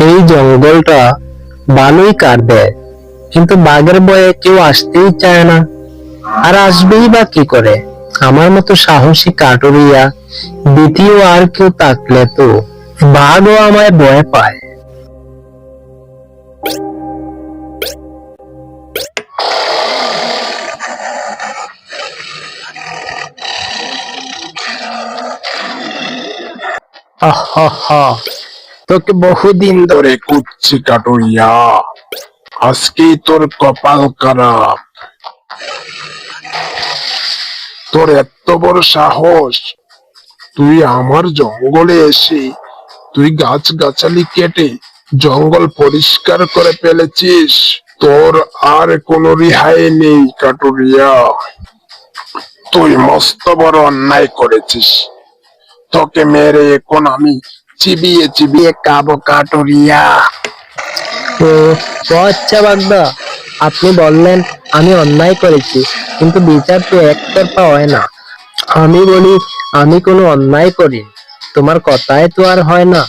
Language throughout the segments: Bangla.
এই জঙ্গলটা ভালোই কাট দেয়, কিন্তু বাঘের ভয়ে কেউ আসতেই চায় না। আর আসবেই বা কি করে? আমার মতো সাহসী কাঠুরিয়া দ্বিতীয় আর কেউ থাকলে তো বাঘও আমায় ভয় পায়। তোকে বহুদিন ধরে কুচ্ছি কাটুরিয়া, আজকেই তোর কপাল খারাপ। তোর এত বড় সাহস, তুই আমার জঙ্গলে এসে তুই গাছ গাছালি কেটে জঙ্গল পরিষ্কার করে ফেলেছিস। তোর আর কোনো রেহাই নেই কাটুরিয়া, তুই মস্ত বড় অন্যায় করেছিস। তোকে মেরে এখন আমি চিবিয়ে চিবিয়ে খাবো কাটুরিয়া। ও আচ্ছা বাগদা, আপনি বললেন আমি অন্যায় করেছি, কিন্তু বিচার তো একতরফা হয় না। আমি বলি আমি কোনো অন্যায় করি, তোমার কথায় তো আর হয় না।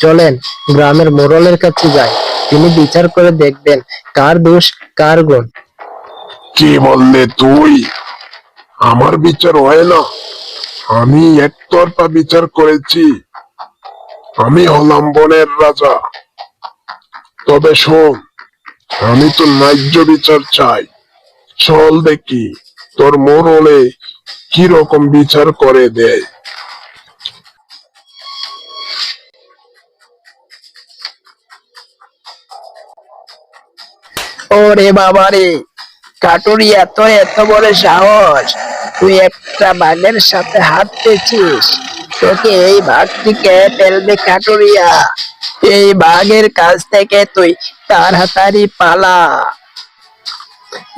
চলেন গ্রামের মোড়লের কাছে যাই, তিনি বিচার করে দেখবেন কার দোষ কার গুণ। কি বললে তুই? আমার বিচার হয় না? আমি একতরফা বিচার করেছি। আমি হলাম বনের রাজা। তবে শোন, আমি তো ন্যায্য বিচার চাই। চল দেখি তোর মোড়লে কিরকম বিচার করে দেয়। ওরে বাবা রে, কাটুরিয়া তোর এত বড় সাহস, তুই একটা বাঘের সাথে হাত পেয়েছিস। তোকে এই বাঘটিকে ফেলবে কাটুরিয়া। এই বাঘের কাছ থেকে তুই তাড়াতাড়ি পালা।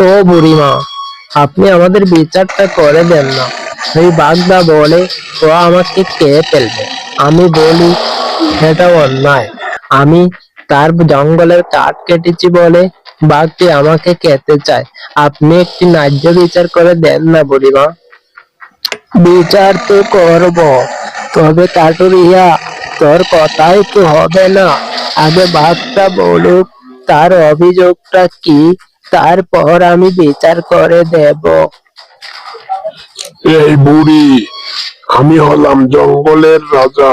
ও বুড়িমা, আপনি আমাদের বিচারটা করে দেন না। এই বাগদা বলে ও আমাকে খেয়ে ফেলবে, আমি বলি এটা অন্যায়। আমি তার জঙ্গলের কাঠ কেটেছি বলে বাঘটি আমাকে খেতে চায়। আপনি একটি ন্যায্য বিচার করে দেন না বুড়িমা। বিচার তো করব, তবে কাটুরিয়া তোর কথাই তো হবে না। আগে বাঘটা বলুক তার অভিযোগটা কি, তারপর আমি বিচার করে দেব। এই বুড়ি, আমি হলাম জঙ্গলের রাজা।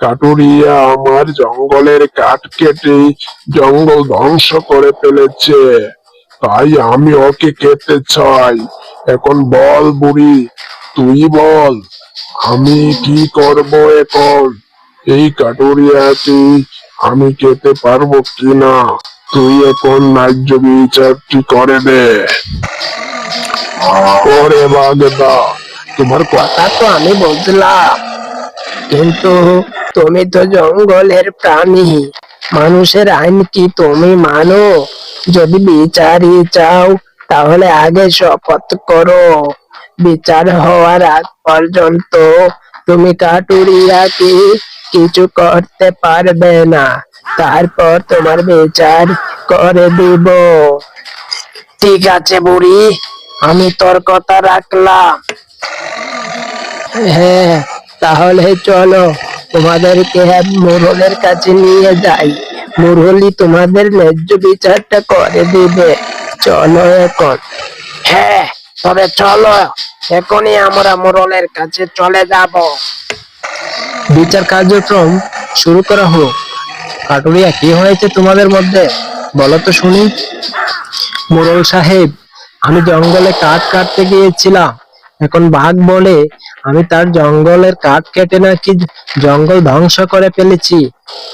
কাটুরিয়া আমার জঙ্গলের কাঠ কেটে জঙ্গল ধ্বংস করে ফেলেছে, তাই আমি ওকে খেতে চাই। এখন বল বুড়ি, তুই বল আমি কি করব এখন? এই কাটুরিয়াকে আমি খেতে পারবো কিনা? তুই এখন ন্যায্য বিচারটি করে দে। ওরে বাগদা, তোমার কথা তো আমি বুঝলাম, কিন্তু তুমি তো জঙ্গলের প্রাণী, মানুষের আইন কি তুমি মানো? যদি বিচারই চাও তাহলে আগে শপথ করো। বিচার হওয়ার আগ পর্যন্ত তুমি কাটুরিয়াকে কিছু করতে পারবে না। তারপর তোমার বিচার করে দিব। ঠিক আছে বুড়ি, আমি তোর কথা রাখলাম। হ্যাঁ, তাহলে চলো তোমাদেরকে মোড়লের কাছে নিয়ে যাই। মোড়লই তোমাদের ন্যায্য বিচারটা করে দিবে। চলো এখন। হ্যাঁ, তবে চলো, এখনই আমরা মোড়লের কাছে চলে যাব। বিচার কার্যক্রম শুরু করা হোক। কাটুরিয়া, কি হয়েছে তোমাদের মধ্যে বলো তো শুনি। মোড়ল সাহেব, আমি জঙ্গলে কাঠ কাটতে গিয়েছিলাম, এখন বাঘ বলে আমি তার জঙ্গলের কাঠ কেটে নাকি জঙ্গল ধ্বংস করে ফেলেছি,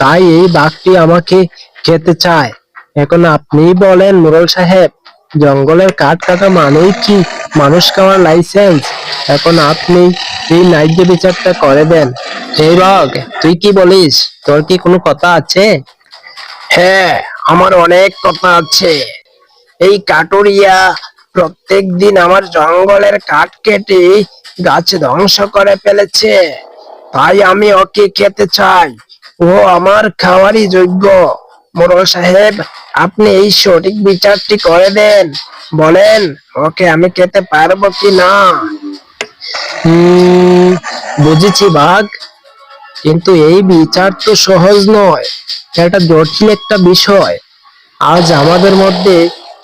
তাই এই বাঘটি আমাকে খেতে চায়। এখন আপনিই বলেন মোড়ল সাহেব, জঙ্গলের কাঠ কাটা মানেই কি মানুষ খাওয়ার লাইসেন্স? এখন আপনি এই ন্যায্য বিচারটা করে দেন। এই বাঘ, তুই কি বলিস? তোর কি কোনো কথা আছে? হ্যাঁ, আমার অনেক কথা আছে। এই কাটুরিয়া প্রত্যেক দিন আমার জঙ্গলের কাঠ কেটে গাছ ধ্বংস করে ফেলেছে, তাই আমি ওকে খেতে চাই। ও আমার খাওয়ারই যোগ্য। মোড়ল সাহেব, আপনি এই সঠিক বিচারটি করে দেন। বলেন ওকে আমি খেতে পারবো কি না? বুঝেছি বাঘ, কিন্তু এই বিচার তো সহজ নয়, এটা জটিল একটা বিষয়। আজ আমাদের মধ্যে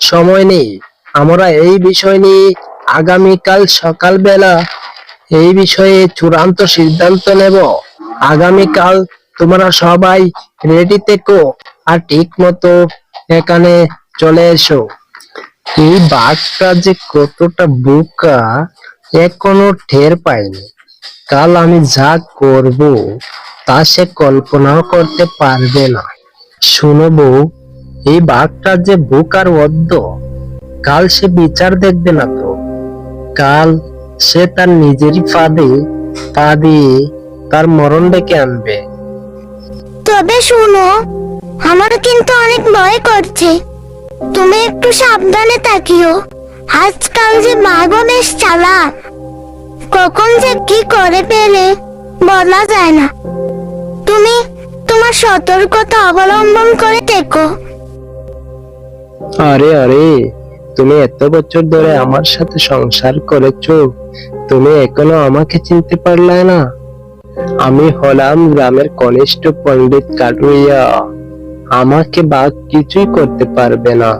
সময় নেই। আমরা এই বিষয় নিয়ে আগামীকাল সকালবেলা এই বিষয়ে চূড়ান্ত সিদ্ধান্ত নেব। আগামীকাল তোমরা সবাই রেডি থেকো আর ঠিক মতো এখানে চলে এসো। এই বাঘটা যে কতটা বোকা এখনো টের পাইনি। কাল আমি যা করব তা সে কল্পনাও করতে পারবে না। শোনো বউ, এই বাঘটা যে বোকার অদ্য, কাল সে বিচার দেখবে না তো। কাল সে তার নিজেরই ফাঁদে পা দিয়ে তার মরণ ডেকে আনবে। তবে শুনো, আমার কিন্তু অনেক ভয় করছে। তুমি একটু সাবধানে থাকিও। আজকাল যে বাঘও বেশ চালাক, কখন যে কি করে ফেলে বলা যায় না। তুমি তোমার সতর্কতা অবলম্বন করে থেকো। আরে আরে, তুমি এত বছর ধরে আমার সাথে সংসার করেছো, তুমি এখনো আমাকে চিনতে পারলে না? আমি হলাম গ্রামের কনিষ্ঠ পণ্ডিত কাটুরিয়া। আমাকে বাঘ কিছুই করতে পারবে না।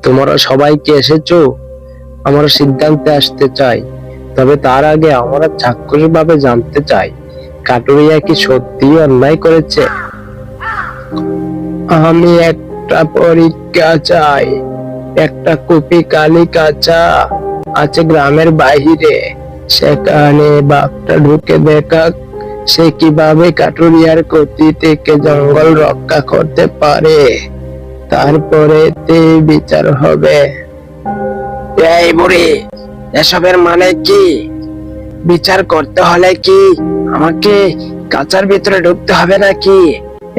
তোমরা সবাইকে এসেছো, আমরা সিদ্ধান্তে আসতে চাই। তবে তার আগে আমরা চাক্ষুষ ভাবে জানতে চাই কাটুরিয়া কি সত্যিই অন্যায় করেছে। আমি একটা পরীক্ষা চাই। একটা কুপি কালি কাঁচা আছে গ্রামের বাইরে, সেখানে বাঘটা ঢুকে দেখা সে কিভাবে কাটুরিয়ার ক্ষতি থেকে জঙ্গল রক্ষা করতে পারে। তারপরে বিচার হবে। এই বুড়ি, এসবের মানে কি? বিচার করতে হলে কি আমাকে কাঁচার ভিতরে ঢুকতে হবে নাকি?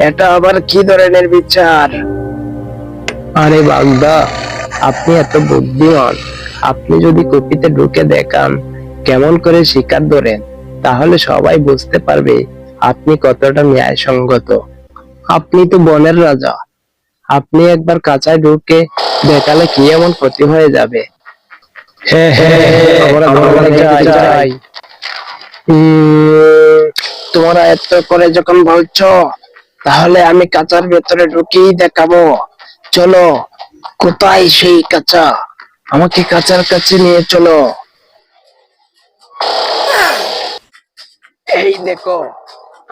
এটা আবার কি ধরনের বিচার? আরে বাগদা, আপনি এত বুদ্ধিমান। আপনি যদি কুপিতে ঢুকে দেখান কেমন করে শিকার ধরেন, তাহলে সবাই বুঝতে পারবে আপনি কতটা ন্যায়সঙ্গত। আপনি তো বনের রাজা। আপনি একবার কাঁচায় ঢুকে দেখালে কি এমন ক্ষতি হয়ে যাবে? হ্যাঁ হ্যাঁ, আমরা যাই। তোমরা এত করে যখন বলছো, তাহলে আমি কাঁচার ভেতরে ঢুকেই দেখাবো। চলো, কোথায় সেই কাঁচা? আমাকে কাঁচার কাছে নিয়ে চলো। এই দেখো,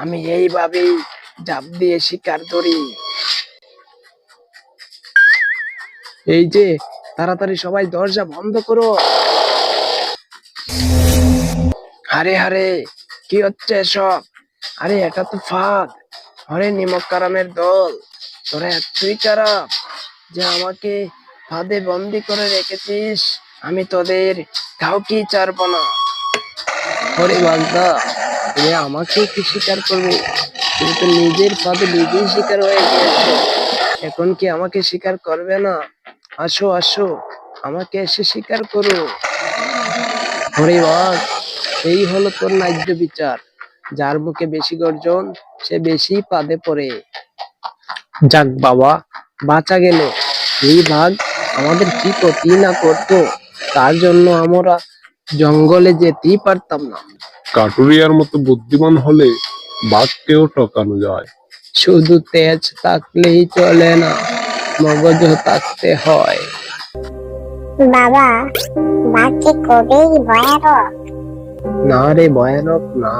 আমি এইভাবেই ঝাঁপ দিয়ে শিকার ধরি। এই যে, তাড়াতাড়ি সবাই দরজা বন্ধ করো। আরে আরে, কি হচ্ছে এসব? আরে এটা তো ফাঁদ। আরে নিমক কারামের দল, তোরা এতই খারাপ যে আমাকে ফাঁদে বন্দি করে রেখেছিস। আমি তোদের কাউকেই ছাড়বো না। ওরে বাগদা, তুমি আমাকে কি শিকার করবে? তুমি তো নিজের ফাঁদে নিজেই শিকার হয়ে গিয়েছো। এখন কি আমাকে শিকার করবে না? আসো আসো, আমাকে এসে শিকার করো। ওরে বাঘ, এই হলো তোর ন্যায্য বিচার। যার মুখে বেশি গর্জন সে বেশি ফাঁদে পড়ে। যাক বাবা, বাঁচা গেল। এই বাঘ আমাদের কি ক্ষতি না করতো, তার জন্য আমরা জঙ্গলে যেতেই পারতাম না। কাটুরিয়ার মতো বুদ্ধিমান হলে বাঘকেও টকানো যায়। শুধু তেজ থাকলেই চলে না, মগজও থাকতে হয়। বাবা, বাঘ কি খুবই ভয়ানক? না রে, ভয়ানক না।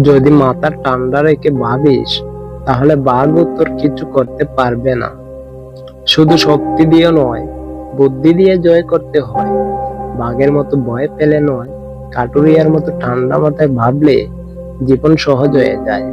যদি মাথা ঠান্ডা রেখে ভাবিস, তাহলে বাঘও তোর কিছু করতে পারবে না। শুধু শক্তি দিয়ে নয়, বুদ্ধি দিয়ে জয় করতে হয়। বাঘের মতো ভয় পেলে নয়, কাটুরিয়ার মতো ঠান্ডা মাথায় ভাবলে জীবন সহজ হয়ে যায়।